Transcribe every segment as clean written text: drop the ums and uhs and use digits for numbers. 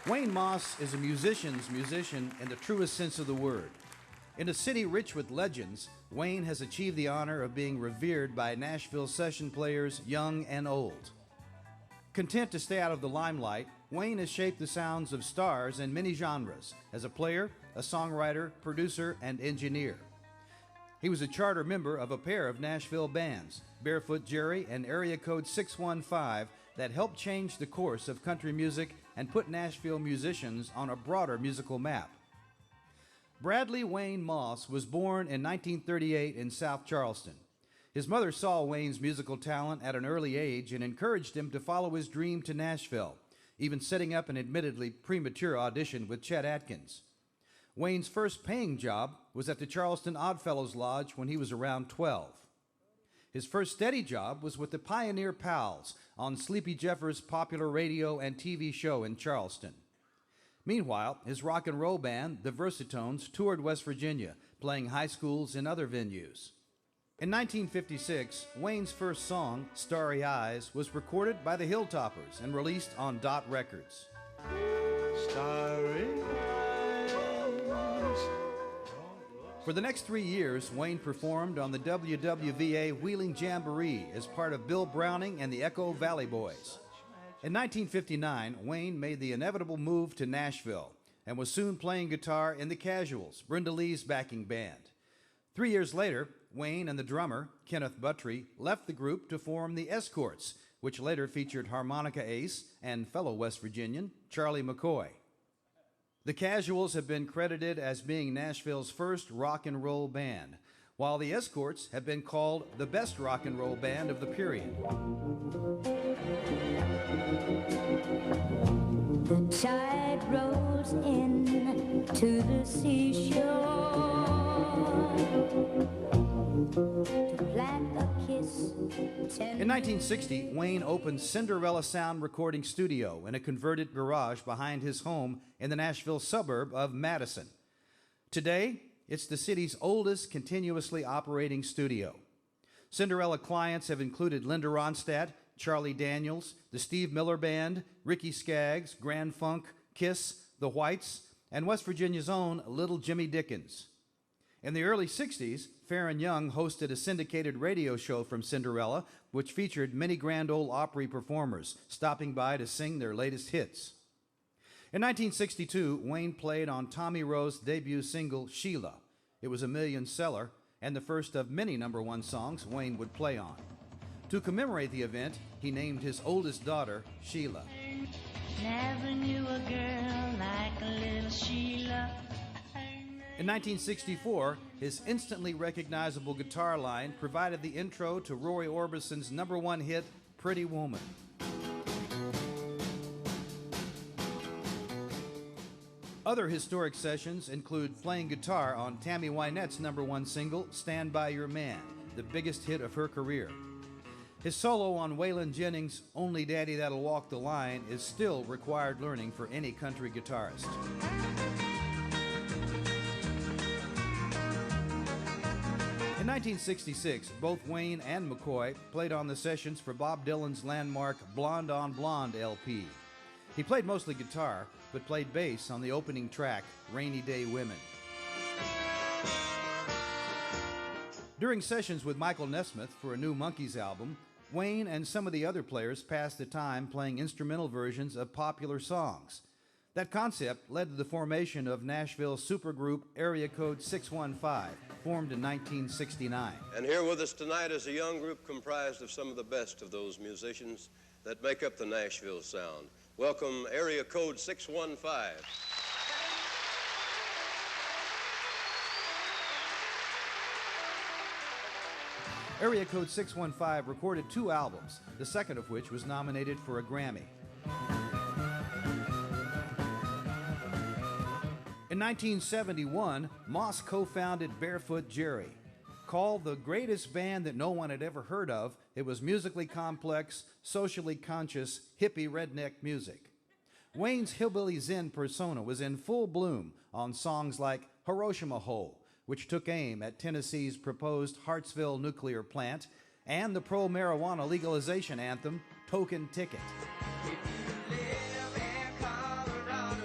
Wayne Moss is a musician's musician in the truest sense of the word. In a city rich with legends, Wayne has achieved the honor of being revered by Nashville session players young and old. Content to stay out of the limelight, Wayne has shaped the sounds of stars in many genres as a player, a songwriter, producer, and engineer. He was a charter member of a pair of Nashville bands, Barefoot Jerry and Area Code 615, that helped change the course of country music and put Nashville musicians on a broader musical map. Bradley Wayne Moss was born in 1938 in South Charleston. His mother saw Wayne's musical talent at an early age and encouraged him to follow his dream to Nashville, even setting up an admittedly premature audition with Chet Atkins. Wayne's first paying job was at the Charleston Oddfellows Lodge when he was around 12. His first steady job was with the Pioneer Pals on Sleepy Jeffers' popular radio and TV show in Charleston. Meanwhile, his rock and roll band, the Versatones, toured West Virginia, playing high schools and other venues. In 1956, Wayne's first song, Starry Eyes, was recorded by the Hilltoppers and released on Dot Records. Starry For the next 3 years, Wayne performed on the WWVA Wheeling Jamboree as part of Bill Browning and the Echo Valley Boys. In 1959, Wayne made the inevitable move to Nashville and was soon playing guitar in the Casuals, Brenda Lee's backing band. 3 years later, Wayne and the drummer, Kenneth Buttry, left the group to form the Escorts, which later featured harmonica ace and fellow West Virginian Charlie McCoy. The Casuals have been credited as being Nashville's first rock and roll band, while the Escorts have been called the best rock and roll band of the period. The tide rolls in to the seashore to plant a kiss. In 1960, Wayne opened Cinderella Sound Recording Studio in a converted garage behind his home in the Nashville suburb of Madison. Today, it's the city's oldest continuously operating studio. Cinderella clients have included Linda Ronstadt, Charlie Daniels, the Steve Miller Band, Ricky Skaggs, Grand Funk, Kiss, The Whites, and West Virginia's own Little Jimmy Dickens. In the early 60s, Farron Young hosted a syndicated radio show from Cinderella, which featured many Grand Ole Opry performers stopping by to sing their latest hits. In 1962, Wayne played on Tommy Roe's debut single, Sheila. It was a million seller and the first of many #1 songs Wayne would play on. To commemorate the event, he named his oldest daughter Sheila. Never knew a girl like a little Sheila. In 1964, his instantly recognizable guitar line provided the intro to Roy Orbison's #1 hit, Pretty Woman. Other historic sessions include playing guitar on Tammy Wynette's #1 single, Stand By Your Man, the biggest hit of her career. His solo on Waylon Jennings' Only Daddy That'll Walk the Line is still required learning for any country guitarist. In 1966, both Wayne and McCoy played on the sessions for Bob Dylan's landmark Blonde on Blonde LP. He played mostly guitar, but played bass on the opening track, Rainy Day Women. During sessions with Michael Nesmith for a new Monkees album, Wayne and some of the other players passed the time playing instrumental versions of popular songs. That concept led to the formation of Nashville's supergroup Area Code 615, formed in 1969. And here with us tonight is a young group comprised of some of the best of those musicians that make up the Nashville sound. Welcome, Area Code 615. Area Code 615 recorded 2 albums, the second of which was nominated for a Grammy. In 1971, Moss co-founded Barefoot Jerry. Called the greatest band that no one had ever heard of, it was musically complex, socially conscious, hippie redneck music. Wayne's hillbilly Zen persona was in full bloom on songs like Hiroshima Hole, which took aim at Tennessee's proposed Hartsville nuclear plant, and the pro-marijuana legalization anthem, Token Ticket. If you live in Colorado,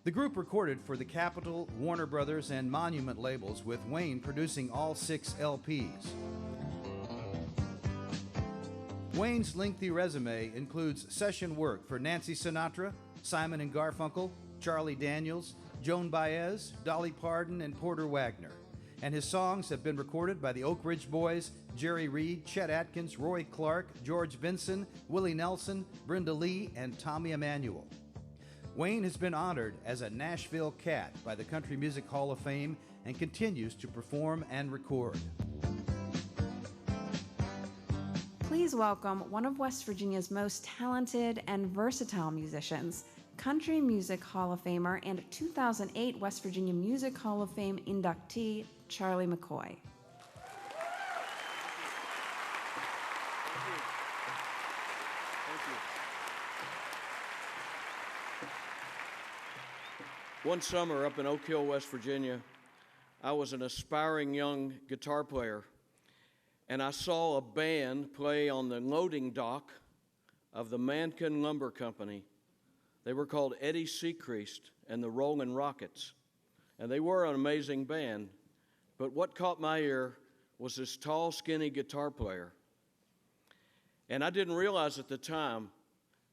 The group recorded for the Capitol, Warner Brothers, and Monument labels, with Wayne producing all 6 LPs. Wayne's lengthy resume includes session work for Nancy Sinatra, Simon and Garfunkel, Charlie Daniels, Joan Baez, Dolly Parton, and Porter Wagner. And his songs have been recorded by the Oak Ridge Boys, Jerry Reed, Chet Atkins, Roy Clark, George Benson, Willie Nelson, Brenda Lee, and Tommy Emmanuel. Wayne has been honored as a Nashville Cat by the Country Music Hall of Fame and continues to perform and record. Please welcome one of West Virginia's most talented and versatile musicians, Country Music Hall of Famer and 2008 West Virginia Music Hall of Fame inductee, Charlie McCoy. One summer up in Oak Hill, West Virginia, I was an aspiring young guitar player, and I saw a band play on the loading dock of the Mankin Lumber Company. They were called Eddie Secreast and the Rollin' Rockets, and they were an amazing band. But what caught my ear was this tall, skinny guitar player. And I didn't realize at the time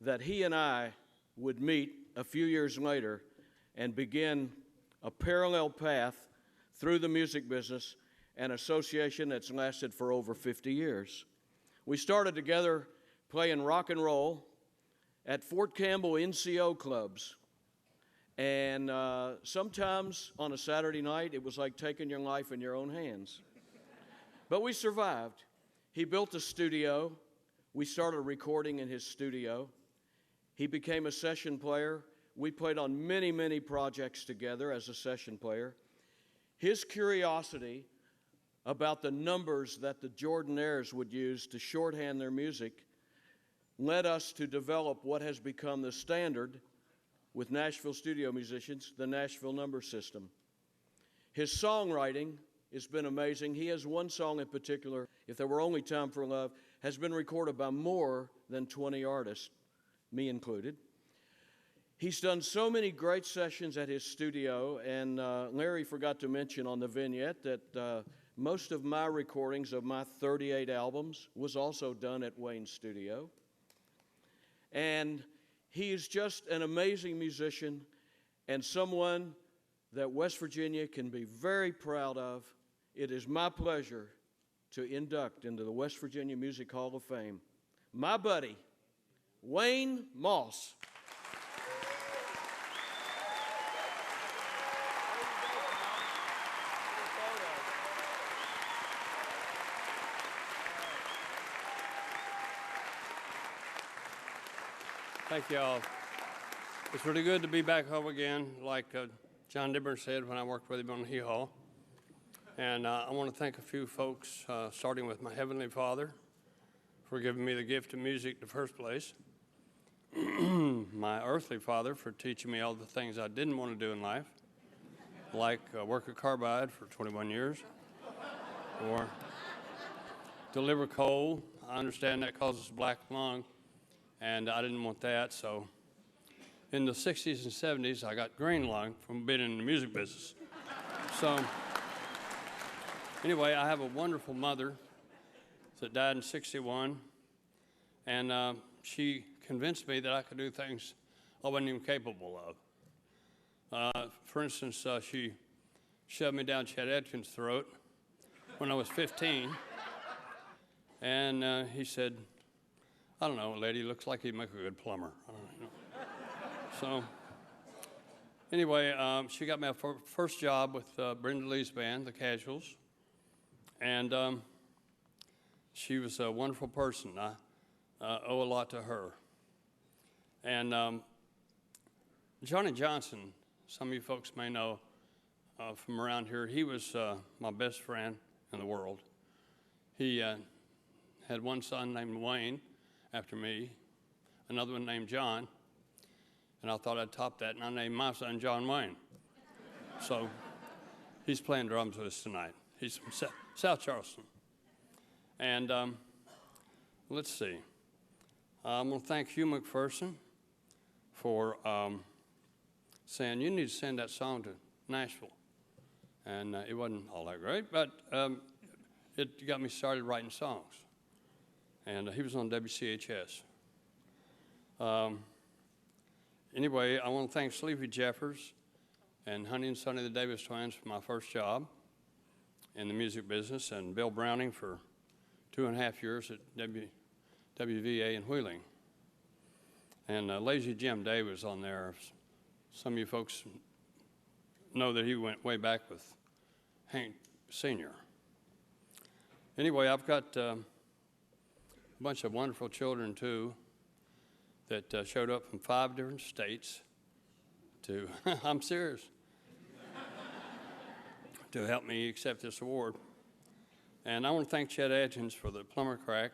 that he and I would meet a few years later and begin a parallel path through the music business, an association that's lasted for over 50 years. We started together playing rock and roll at Fort Campbell NCO clubs. And sometimes on a Saturday night, it was like taking your life in your own hands. But we survived. He built a studio. We started recording in his studio. He became a session player. We played on many, many projects together as a session player. His curiosity about the numbers that the Jordanaires would use to shorthand their music led us to develop what has become the standard with Nashville studio musicians, the Nashville number system. His songwriting has been amazing. He has one song in particular, If There Were Only Time for Love, has been recorded by more than 20 artists, me included. He's done so many great sessions at his studio, and Larry forgot to mention on the vignette that most of my recordings of my 38 albums was also done at Wayne's studio. And he is just an amazing musician and someone that West Virginia can be very proud of. It is my pleasure to induct into the West Virginia Music Hall of Fame my buddy, Wayne Moss. Thank you all. It's really good to be back home again, like John Dibber said when I worked with him on the Hee Haw. And I want to thank a few folks, starting with my Heavenly Father for giving me the gift of music in the first place, my earthly father for teaching me all the things I didn't want to do in life, like work at Carbide for 21 years, or deliver coal. I understand that causes black lung, and I didn't want that, so in the 60s and 70s, I got green lung from being in the music business. So anyway, I have a wonderful mother that died in 61, and she convinced me that I could do things I wasn't even capable of. For instance, she shoved me down Chet Atkins' throat when I was 15, and he said, I don't know, lady, looks like he'd make a good plumber. I don't know. So anyway, she got me a first job with Brenda Lee's band, the Casuals, and she was a wonderful person. I owe a lot to her. And Johnny Johnson, some of you folks may know from around here, he was my best friend in the world. He had one son named Wayne, after me, another one named John, and I thought I'd top that, and I named my son John Wayne. So he's playing drums with us tonight. He's from South Charleston. And let's see. I'm going to thank Hugh McPherson for saying, you need to send that song to Nashville. And it wasn't all that great, but it got me started writing songs. And he was on WCHS. Anyway, I want to thank Sleepy Jeffers and Honey and Sonny the Davis Twins for my first job in the music business, and Bill Browning for 2.5 years at WVA in Wheeling. And Lazy Jim Day was on there. Some of you folks know that he went way back with Hank Sr. Anyway, I've got a bunch of wonderful children, too, that showed up from 5 different states to, I'm serious, to help me accept this award. And I want to thank Chet Atkins for the plumber crack.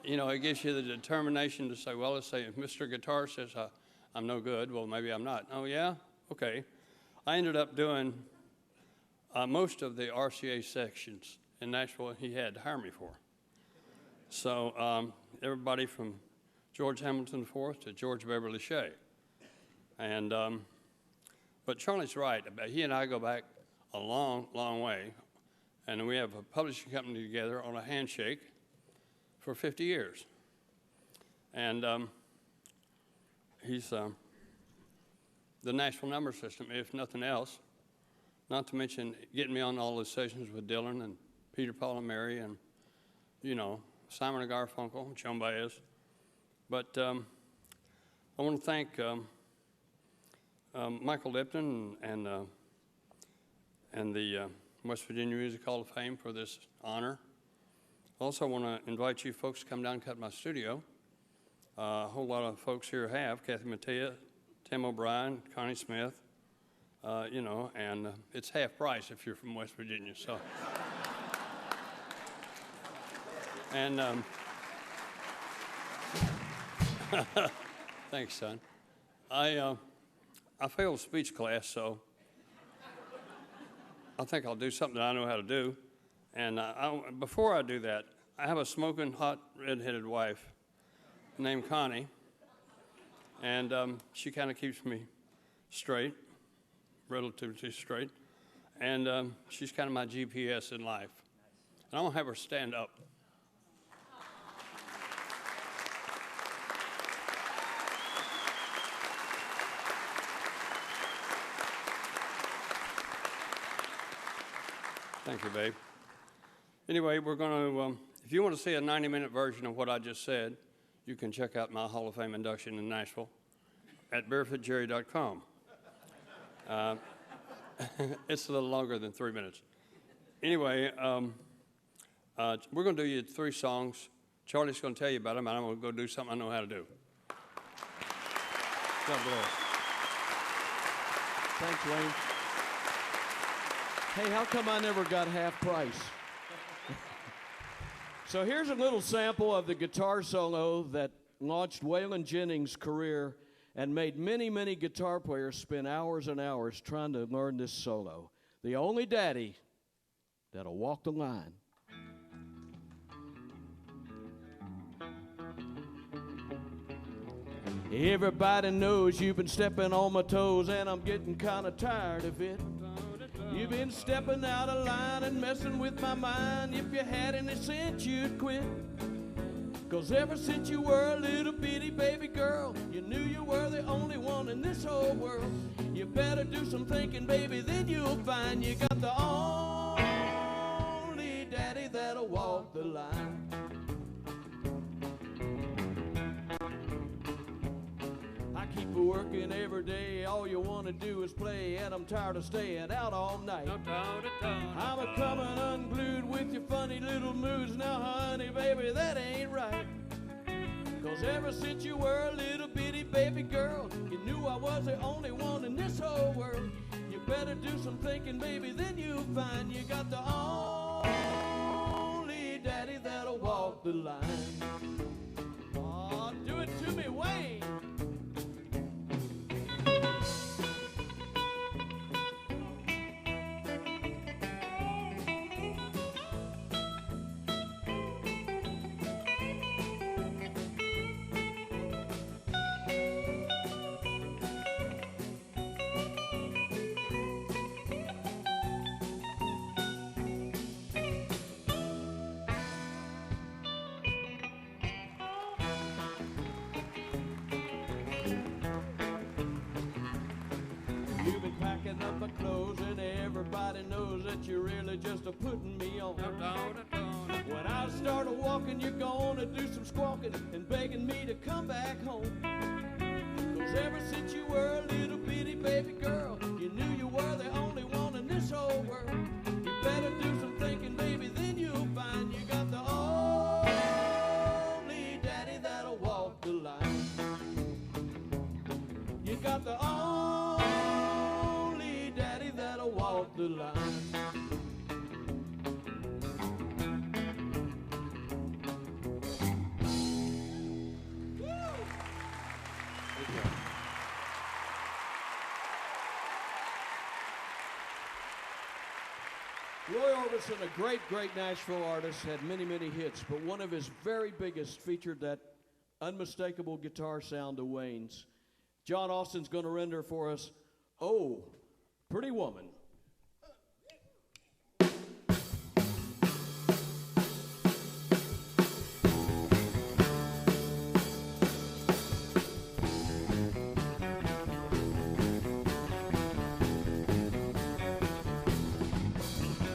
You know, it gives you the determination to say, well, let's say if Mr. Guitar says I'm no good, well, maybe I'm not. Oh, yeah? Okay. I ended up doing most of the RCA sections in Nashville he had to hire me for. So everybody from George Hamilton IV to George Beverly Shea. And, but Charlie's right. He and I go back a long, long way. And we have a publishing company together on a handshake for 50 years. And he's the Nashville number system, if nothing else. Not to mention getting me on all the sessions with Dylan and Peter, Paul, and Mary, and, you know, Simon and Garfunkel, Joan Baez. But I want to thank Michael Lipton and the West Virginia Music Hall of Fame for this honor. Also want to invite you folks to come down and cut my studio. A whole lot of folks here have, Kathy Mattea, Tim O'Brien, Connie Smith, you know, and it's half price if you're from West Virginia, so. And thanks, son. I failed speech class, so I think I'll do something that I know how to do. And before I do that, I have a smoking hot red-headed wife named Connie, and she kind of keeps me straight, relatively straight, and she's kind of my GPS in life. And I want to have her stand up. Thank you, babe. Anyway, we're going to, if you want to see a 90-minute version of what I just said, you can check out my Hall of Fame induction in Nashville at barefootjerry.com. It's a little longer than 3 minutes. Anyway, we're going to do you 3 songs. Charlie's going to tell you about them, and I'm going to go do something I know how to do. God bless. Thanks, Wayne. Hey, how come I never got half price? So here's a little sample of the guitar solo that launched Waylon Jennings' career and made many, many guitar players spend hours and hours trying to learn this solo. The only daddy that'll walk the line. Everybody knows you've been stepping on my toes, and I'm getting kind of tired of it. You've been stepping out of line and messing with my mind. If you had any sense, you'd quit. 'Cause ever since you were a little bitty baby girl, you knew you were the only one in this whole world. You better do some thinking, baby, then you'll find you got the only daddy that'll walk the line. Keep working every day, all you want to do is play, and I'm tired of staying out all night. I'm a coming unglued with your funny little moods. Now, honey, baby, that ain't right. 'Cause ever since you were a little bitty baby girl, you knew I was the only one in this whole world. You better do some thinking, baby, then you'll find you got the only daddy that'll walk the line. Oh, do it to me, Wayne. knows that you're really just a putting me on. When I start a walking, you're gonna do some squawking and begging me to come back home. 'Cause ever since you were a little bitty baby girl, you knew you were the only one in this whole world. You better do some thinking, baby, then you'll find you got the only daddy that'll walk the line. You got the only daddy that'll walk the line. Roy Orbison, a great, great Nashville artist, had many, many hits, but one of his very biggest featured that unmistakable guitar sound of Wayne's. John Austin's going to render for us, "Oh, Pretty Woman."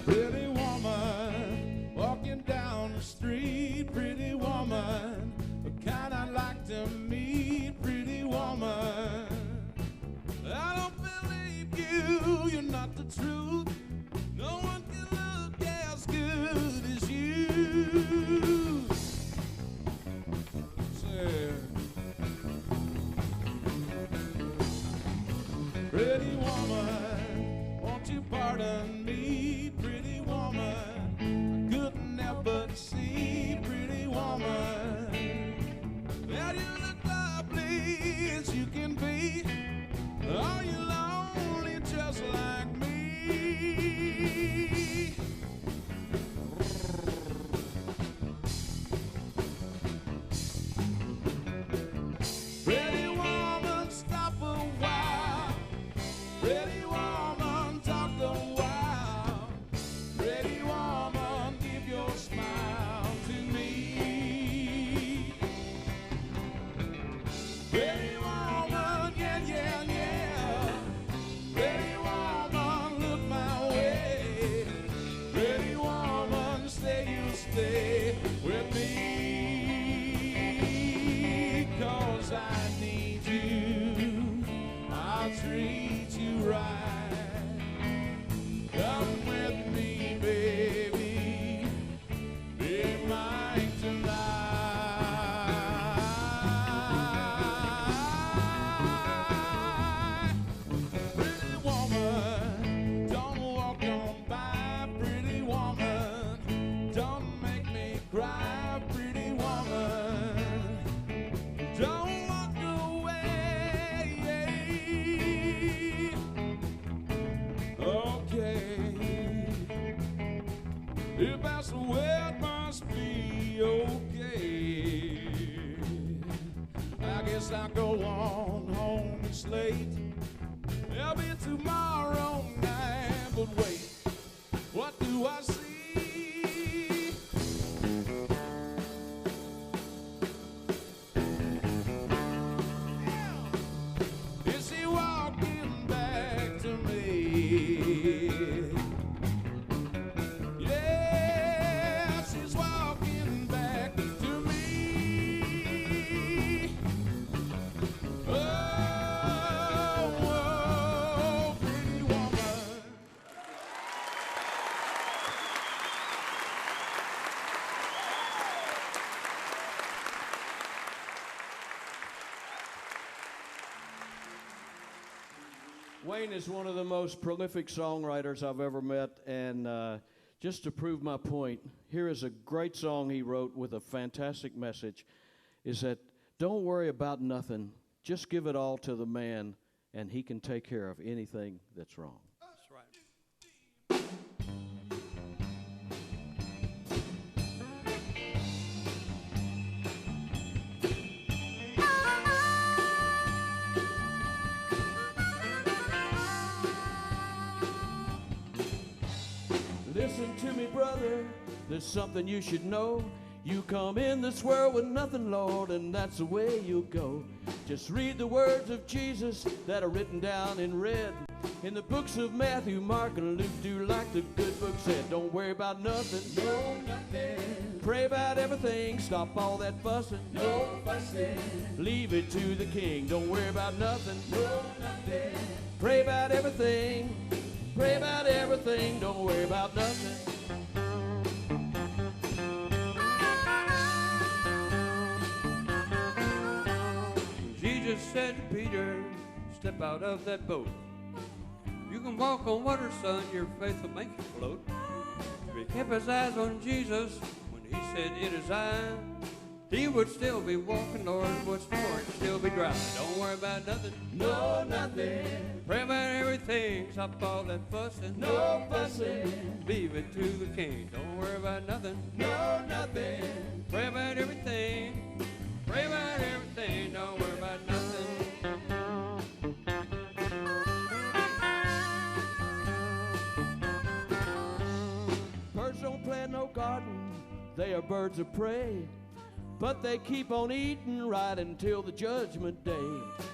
Pretty woman, walking down the street. Pretty woman, the kind I'd like to meet. Pretty woman, I don't believe you, you're not the truth. No one can look as good as you. Say, pretty woman, won't you pardon me? Pretty woman, I couldn't help but see. Pretty woman, that you look lovely as you can be. Are you lonely just like me? Pretty woman, stop a while. Pretty woman, talk a while. Pretty woman, give your smile to me. Pretty woman, yeah, yeah, yeah. Pretty woman, look my way. Pretty woman, stay, you stay with me. 'Cause I need you, I'll treat you right. Come with me, baby, be mine tonight. Pretty woman, don't walk on by. Pretty woman, don't make me cry. Pretty woman, don't walk away. Okay, if that's the way it must be, okay. I guess I'll go on home, it's late. There'll be tomorrow night, but wait, what do I see? Is she walking back to me? Yeah, she's walking back to me. Oh, oh, pretty woman. Wayne is one of the most prolific songwriters I've ever met, and just to prove my point, here is a great song he wrote with a fantastic message, is that don't worry about nothing, just give it all to the man, and he can take care of anything that's wrong. That's right. Listen to me, brother, there's something you should know. You come in this world with nothing, Lord, and that's the way you'll go. Just read the words of Jesus that are written down in red. In the books of Matthew, Mark, and Luke, do like the good book said. Don't worry about nothing. No, nothing. Pray about everything. Stop all that fussing. No fussing. Leave it to the king. Don't worry about nothing. No, nothing. Pray about everything. Pray about everything. Don't worry about nothing. Jesus said to Peter, step out of that boat. You can walk on water, son, your faith will make you float. If he kept his eyes on Jesus when he said, it is I, he would still be walking, Lord, what's more, he'd still be driving. Don't worry about nothing. No, nothing. Pray about everything, stop all that fussing. No fussing. Leave it to the king. Don't worry about nothing. No, nothing. Pray about everything. Pray about everything. Don't worry about nothing. Birds don't plant no garden, they are birds of prey. But they keep on eating right until the judgment day.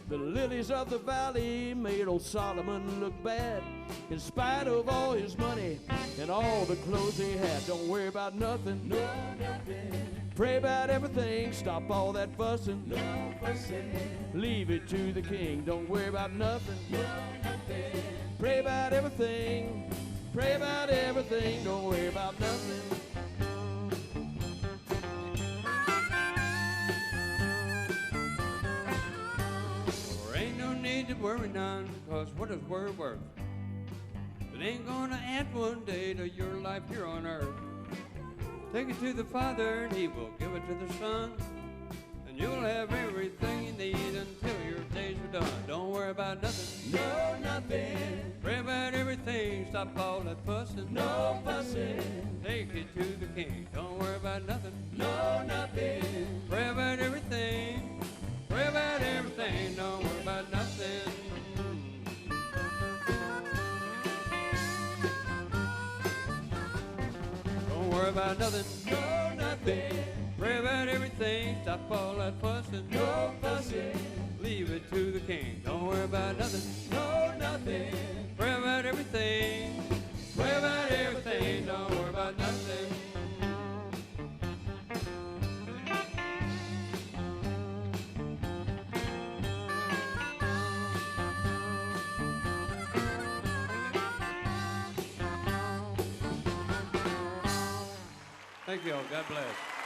The lilies of the valley made old Solomon look bad. In spite of all his money and all the clothes he had. Don't worry about nothing. No, nothing. Pray about everything. Stop all that fussing. No fussing. Leave it to the king. Don't worry about nothing. No, nothing. Pray about everything. Pray about everything. Don't worry about nothing. Need to worry none, cause what is worry worth? It ain't gonna add one day to your life here on earth. Take it to the Father and he will give it to the Son, and you'll have everything you need until your days are done. Don't worry about nothing. No, nothing. Pray about everything, stop all that fussing. No fussing. Take it to the King. Don't worry about nothing. No, nothing. Pray about everything. Pray about everything, don't worry about nothing. Don't worry about nothing. No, nothing. Pray about everything, stop all that fussing. No fussing. Leave it to the King. Don't worry about nothing. No, nothing. Pray about everything. Pray about everything, don't worry about nothing. Thank you all. God bless.